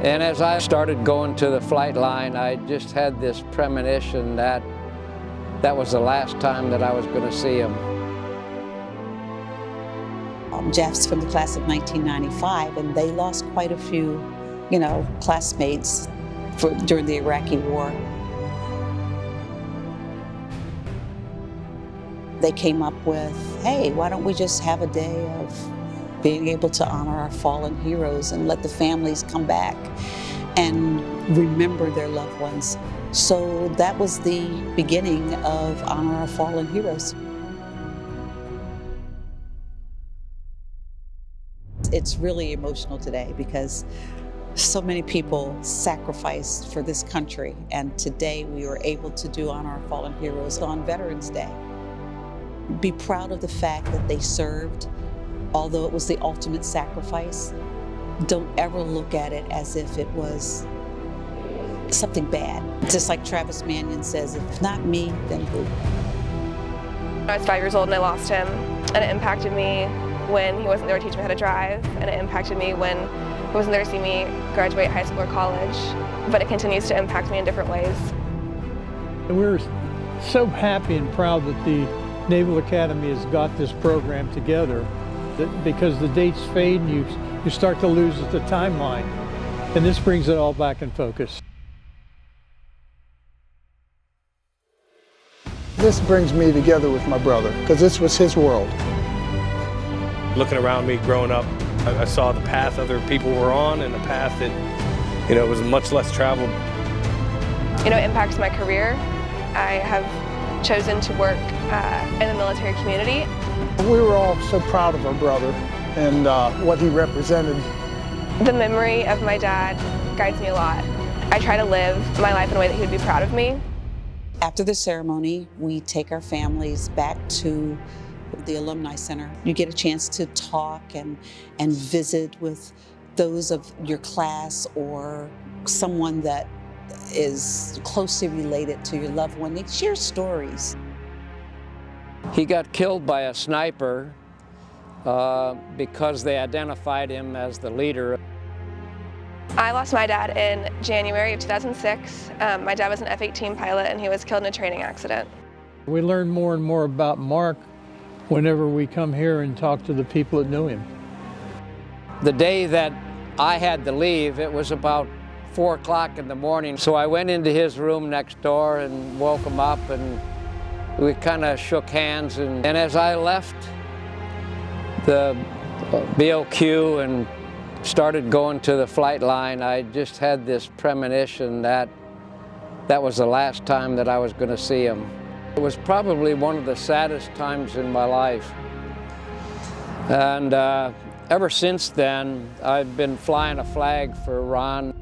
And as I started going to the flight line, I just had this premonition that that was the last time that I was going to see him. Jeff's from the class of 1995, and they lost quite a few, classmates during the Iraqi war. They came up with, hey, why don't we just have a day of being able to honor our fallen heroes and let the families come back and remember their loved ones. So that was the beginning of Honor Our Fallen Heroes. It's really emotional today because so many people sacrificed for this country, and today we were able to do Honor Our Fallen Heroes on Veterans Day. Be proud of the fact that they served, although it was the ultimate sacrifice. Don't ever look at it as if it was something bad. Just like Travis Manion says, if not me, then who? I was 5 years old and I lost him, and it impacted me when he wasn't there to teach me how to drive, and it impacted me when he wasn't there to see me graduate high school or college, but it continues to impact me in different ways. We're so happy and proud that the Naval Academy has got this program together, because the dates fade and you start to lose the timeline, and this brings it all back in focus. This brings me together with my brother, because this was his world. Looking around me growing up, I saw the path other people were on and a path that, was much less traveled. It impacts my career. I have chosen to work in the military community. We were all so proud of our brother and what he represented. The memory of my dad guides me a lot. I try to live my life in a way that he would be proud of me. After the ceremony, we take our families back to the Alumni Center. You get a chance to talk and visit with those of your class or someone that is closely related to your loved one. They share stories. He got killed by a sniper because they identified him as the leader. I lost my dad in January of 2006. My dad was an F-18 pilot and he was killed in a training accident. We learn more and more about Mark whenever we come here and talk to the people that knew him. The day that I had to leave, it was about 4 o'clock in the morning. So I went into his room next door and woke him up, and we kind of shook hands. And as I left the BOQ and started going to the flight line, I just had this premonition that that was the last time that I was going to see him. It was probably one of the saddest times in my life. And ever since then, I've been flying a flag for Ron.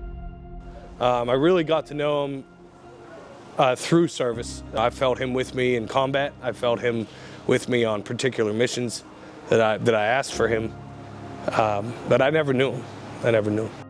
I really got to know him through service. I felt him with me in combat. I felt him with me on particular missions that I asked for him. But I never knew him. I never knew him.